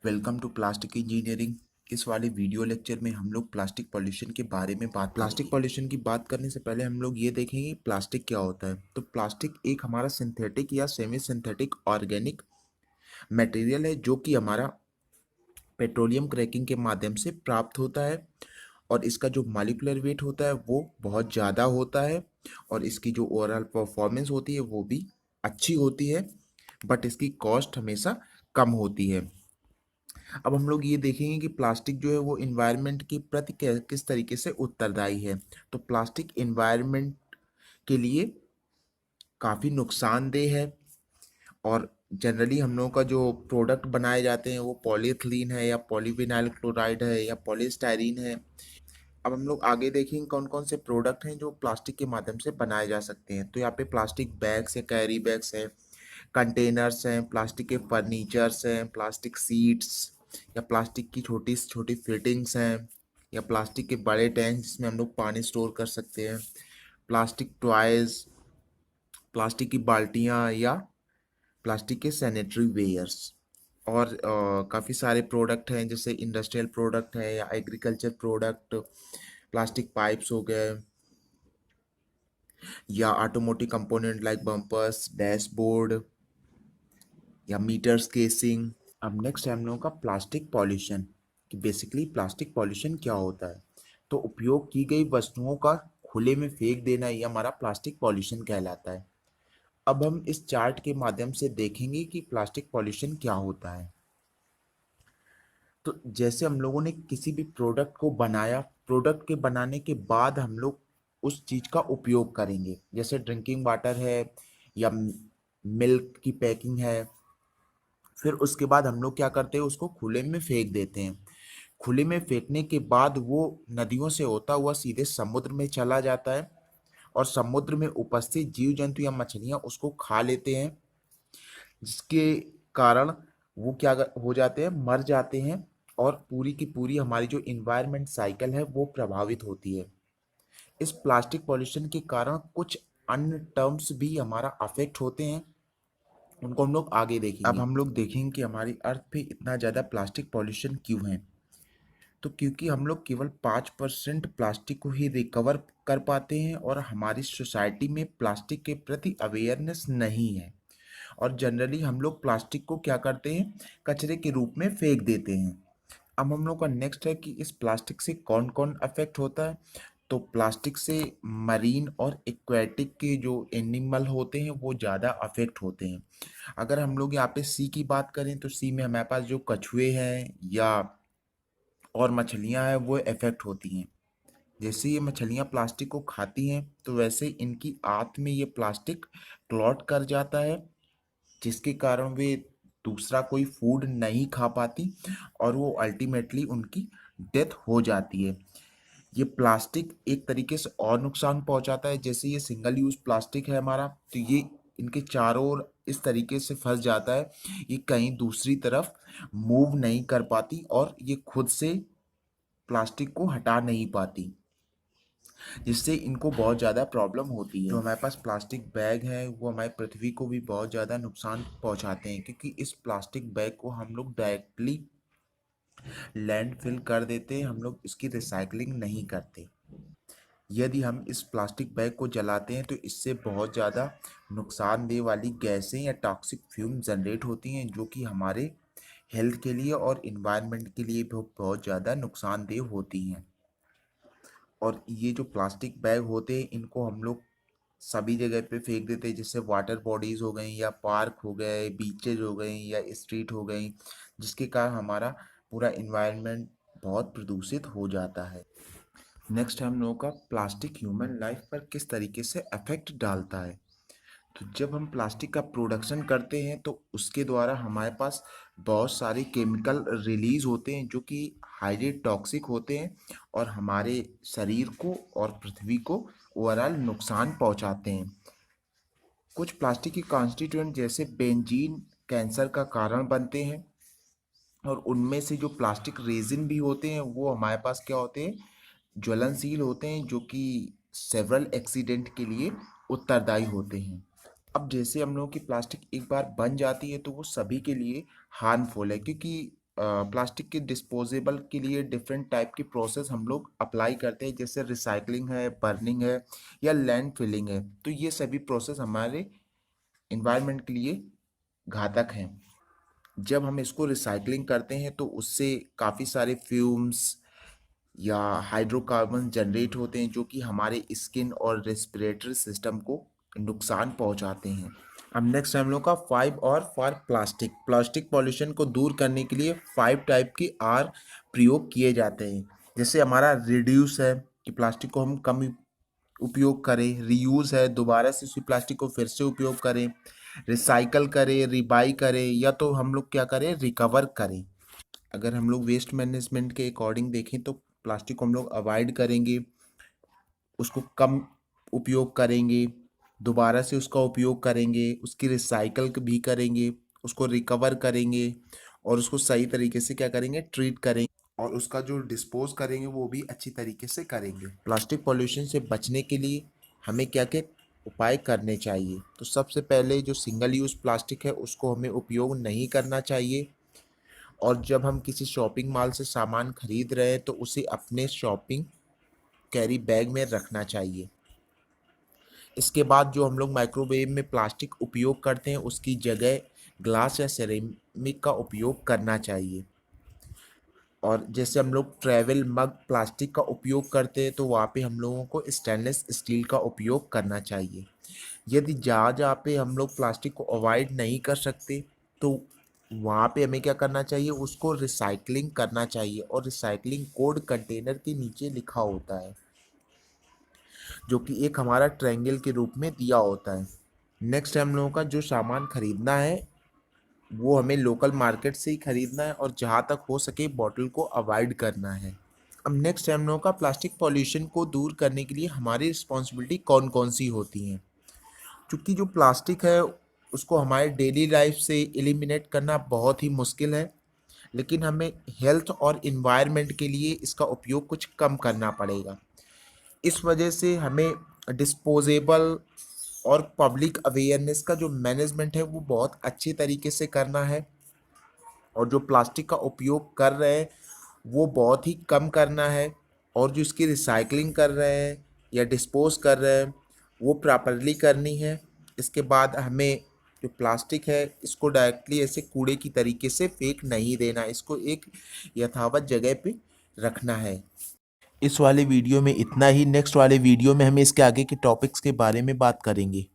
Welcome to plastic engineering. इस वाले video lecture में हम लोग प्लास्टिक पॉल्यूशन के बारे में बात प्लास्टिक पॉल्यूशन की बात करने से पहले हम लोग ये देखेंगे प्लास्टिक क्या होता है। तो प्लास्टिक एक हमारा सिंथेटिक या सेमी सिंथेटिक ऑर्गेनिक मटेरियल है जो कि हमारा पेट्रोलियम क्रैकिंग के माध्यम से प्राप्त होता है और इसका जो मॉलिक्यूलर वेट होता है वो बहुत ज़्यादा होता है और इसकी जो ओवरऑल परफॉर्मेंस होती है वो भी अच्छी होती है, बट इसकी कॉस्ट हमेशा कम होती है। अब हम लोग ये देखेंगे कि प्लास्टिक जो है वो इन्वायरमेंट के प्रति किस तरीके से उत्तरदायी है। तो प्लास्टिक इन्वायरमेंट के लिए काफ़ी नुकसानदेह है और जनरली हम लोगों का जो प्रोडक्ट बनाए जाते हैं वो पॉलीथीलीन है या पॉलीविनाइल क्लोराइड है या पॉलीस्टाइरीन है। अब हम लोग आगे देखेंगे कौन कौन से प्रोडक्ट हैं जो प्लास्टिक के माध्यम से बनाए जा सकते हैं। तो यहाँ पे प्लास्टिक बैग्स हैं, कैरी बैग्स हैं, कंटेनर्स हैं, प्लास्टिक के फर्नीचर्स हैं, प्लास्टिक सीट्स या प्लास्टिक की छोटी छोटी फिटिंग्स हैं या प्लास्टिक के बड़े टैंक जिसमें हम लोग पानी स्टोर कर सकते हैं, प्लास्टिक टॉयज, प्लास्टिक की बाल्टियाँ या प्लास्टिक के सैनिटरी वेयर्स और काफ़ी सारे प्रोडक्ट हैं जैसे इंडस्ट्रियल प्रोडक्ट है या एग्रीकल्चर प्रोडक्ट, प्लास्टिक पाइप्स हो गए या automotive component like bumpers, dashboard या मीटर्स केसिंग। अब नेक्स्ट है हम लोगों का प्लास्टिक पॉल्यूशन कि बेसिकली प्लास्टिक पॉल्यूशन क्या होता है। तो उपयोग की गई वस्तुओं का खुले में फेंक देना ये हमारा प्लास्टिक पॉल्यूशन कहलाता है। अब हम इस चार्ट के माध्यम से देखेंगे कि प्लास्टिक पॉल्यूशन क्या होता है। तो जैसे हम लोगों ने किसी भी प्रोडक्ट को बनाया, प्रोडक्ट के बनाने के बाद हम लोग उस चीज़ का उपयोग करेंगे, जैसे ड्रिंकिंग वाटर है या मिल्क की पैकिंग है। फिर उसके बाद हम लोग क्या करते हैं, उसको खुले में फेंक देते हैं। खुले में फेंकने के बाद वो नदियों से होता हुआ सीधे समुद्र में चला जाता है और समुद्र में उपस्थित जीव जंतु या मछलियां उसको खा लेते हैं, जिसके कारण वो क्या हो जाते हैं, मर जाते हैं और पूरी की पूरी हमारी जो इन्वायरमेंट साइकिल है वो प्रभावित होती है। इस प्लास्टिक पॉल्यूशन के कारण कुछ अन्य टर्म्स भी हमारा अफेक्ट होते हैं, उनको हम लोग आगे देखेंगे। अब हम लोग देखेंगे कि हमारी अर्थ पे इतना ज़्यादा प्लास्टिक पॉल्यूशन क्यों है। तो क्योंकि हम लोग केवल 5% प्लास्टिक को ही रिकवर कर पाते हैं और हमारी सोसाइटी में प्लास्टिक के प्रति अवेयरनेस नहीं है और जनरली हम लोग प्लास्टिक को क्या करते हैं, कचरे के रूप में फेंक देते हैं। अब हम लोग का नेक्स्ट है कि इस प्लास्टिक से कौन कौन अफेक्ट होता है। तो प्लास्टिक से मरीन और एक्वेटिक के जो एनिमल होते हैं वो ज़्यादा अफेक्ट होते हैं। अगर हम लोग यहाँ पे सी की बात करें तो सी में हमारे पास जो कछुए हैं या और मछलियाँ हैं वो इफ़ेक्ट होती हैं। जैसे ये मछलियाँ प्लास्टिक को खाती हैं तो वैसे इनकी आंत में ये प्लास्टिक क्लॉट कर जाता है, जिसके कारण वे दूसरा कोई फूड नहीं खा पाती और वो अल्टीमेटली उनकी डेथ हो जाती है। ये प्लास्टिक एक तरीके से और नुकसान पहुंचाता है, जैसे ये सिंगल यूज प्लास्टिक है हमारा, तो ये इनके चारों ओर इस तरीके से फंस जाता है, ये कहीं दूसरी तरफ मूव नहीं कर पाती और ये खुद से प्लास्टिक को हटा नहीं पाती, जिससे इनको बहुत ज़्यादा प्रॉब्लम होती है। जो हमारे पास प्लास्टिक बैग है वो हमारी पृथ्वी को भी बहुत ज़्यादा नुकसान पहुंचाते हैं, क्योंकि इस प्लास्टिक बैग को हम लोग डायरेक्टली लैंडफिल कर देते हैं, हम लोग इसकी रिसाइकलिंग नहीं करते। यदि हम इस प्लास्टिक बैग को जलाते हैं तो इससे बहुत ज़्यादा नुकसानदेह वाली गैसें या टॉक्सिक फ्यूम जनरेट होती हैं, जो कि हमारे हेल्थ के लिए और इन्वायरमेंट के लिए भी बहुत ज़्यादा नुकसानदेह होती हैं। और ये जो प्लास्टिक बैग होते हैं इनको हम लोग सभी जगह पे फेंक देते हैं, जैसे वाटर बॉडीज हो गई या पार्क हो गए, बीचेज हो गई या स्ट्रीट हो गई, जिसके कारण हमारा पूरा इन्वायरमेंट बहुत प्रदूषित हो जाता है। नेक्स्ट है हम लोगों का प्लास्टिक ह्यूमन लाइफ पर किस तरीके से अफेक्ट डालता है। तो जब हम प्लास्टिक का प्रोडक्शन करते हैं तो उसके द्वारा हमारे पास बहुत सारे केमिकल रिलीज होते हैं जो कि हाईली टॉक्सिक होते हैं और हमारे शरीर को और पृथ्वी को ओवरऑल नुकसान पहुंचाते हैं। कुछ प्लास्टिक के कॉन्स्टिट्यूएंट जैसे बेंजीन कैंसर का कारण बनते हैं और उनमें से जो प्लास्टिक रेजिन भी होते हैं वो हमारे पास क्या होते हैं, ज्वलनशील होते हैं, जो कि सेवरल एक्सीडेंट के लिए उत्तरदायी होते हैं। अब जैसे हम लोगों की प्लास्टिक एक बार बन जाती है तो वो सभी के लिए हार्मफुल है, क्योंकि प्लास्टिक के डिस्पोजेबल के लिए डिफरेंट टाइप की प्रोसेस हम लोग अप्लाई करते हैं, जैसे रिसाइकलिंग है, बर्निंग है या लैंड फिलिंग है। तो ये सभी प्रोसेस हमारे इन्वायरमेंट के लिए घातक हैं। जब हम इसको रिसाइकलिंग करते हैं तो उससे काफ़ी सारे फ्यूम्स या हाइड्रोकार्बन जनरेट होते हैं, जो कि हमारे स्किन और रेस्पिरेटरी सिस्टम को नुकसान पहुंचाते हैं। अब नेक्स्ट हम लोग का 5 R for plastic. Plastic pollution को दूर करने के लिए 5 टाइप की R प्रयोग किए जाते हैं। जैसे हमारा रिड्यूस है कि प्लास्टिक को हम कम उपयोग करें, रीयूज़ है दोबारा से उसी प्लास्टिक को फिर से उपयोग करें, रिसाइकल करें, रिबाई करें, या तो हम लोग क्या करें, रिकवर करें। अगर हम लोग वेस्ट मैनेजमेंट के अकॉर्डिंग देखें तो प्लास्टिक को हम लोग अवॉइड करेंगे, उसको कम उपयोग करेंगे, दोबारा से उसका उपयोग करेंगे, उसकी रिसाइकल भी करेंगे, उसको रिकवर करेंगे और उसको सही तरीके से क्या करेंगे, ट्रीट करेंगे, और उसका जो डिस्पोज करेंगे वो भी अच्छी तरीके से करेंगे। प्लास्टिक पॉल्यूशन से बचने के लिए हमें क्या क्या उपाय करने चाहिए? तो सबसे पहले जो सिंगल यूज़ प्लास्टिक है उसको हमें उपयोग नहीं करना चाहिए, और जब हम किसी शॉपिंग मॉल से सामान खरीद रहे हैं तो उसे अपने शॉपिंग कैरी बैग में रखना चाहिए। इसके बाद जो हम लोग माइक्रोवेव में प्लास्टिक उपयोग करते हैं उसकी जगह ग्लास या सिरेमिक का उपयोग करना चाहिए। और जैसे हम लोग ट्रैवल मग प्लास्टिक का उपयोग करते हैं तो वहाँ पे हम लोगों को स्टेनलेस स्टील का उपयोग करना चाहिए। यदि जहाँ जहाँ पे हम लोग प्लास्टिक को अवॉइड नहीं कर सकते तो वहाँ पे हमें क्या करना चाहिए, उसको रिसाइकलिंग करना चाहिए, और रिसाइकलिंग कोड कंटेनर के नीचे लिखा होता है, जो कि एक हमारा ट्रायंगल के रूप में दिया होता है। नेक्स्ट हम लोगों का जो सामान खरीदना है वो हमें लोकल मार्केट से ही खरीदना है, और जहाँ तक हो सके बॉटल को अवॉइड करना है। अब नेक्स्ट हम लोगों का प्लास्टिक पॉल्यूशन को दूर करने के लिए हमारी रिस्पॉन्सिबिलिटी कौन कौन सी होती हैं। क्योंकि जो प्लास्टिक है उसको हमारे डेली लाइफ से एलिमिनेट करना बहुत ही मुश्किल है, लेकिन हमें हेल्थ और इन्वायरमेंट के लिए इसका उपयोग कुछ कम करना पड़ेगा। इस वजह से हमें डिस्पोजेबल और पब्लिक अवेयरनेस का जो मैनेजमेंट है वो बहुत अच्छी तरीके से करना है, और जो प्लास्टिक का उपयोग कर रहे हैं वो बहुत ही कम करना है, और जो इसकी रिसाइकलिंग कर रहे हैं या डिस्पोज कर रहे हैं वो प्रॉपरली करनी है। इसके बाद हमें जो प्लास्टिक है इसको डायरेक्टली ऐसे कूड़े की तरीके से फेंक नहीं देना, इसको एक यथावत जगह पे रखना है। इस वाले वीडियो में इतना ही। नेक्स्ट वाले वीडियो में हम इसके आगे के टॉपिक्स के बारे में बात करेंगे।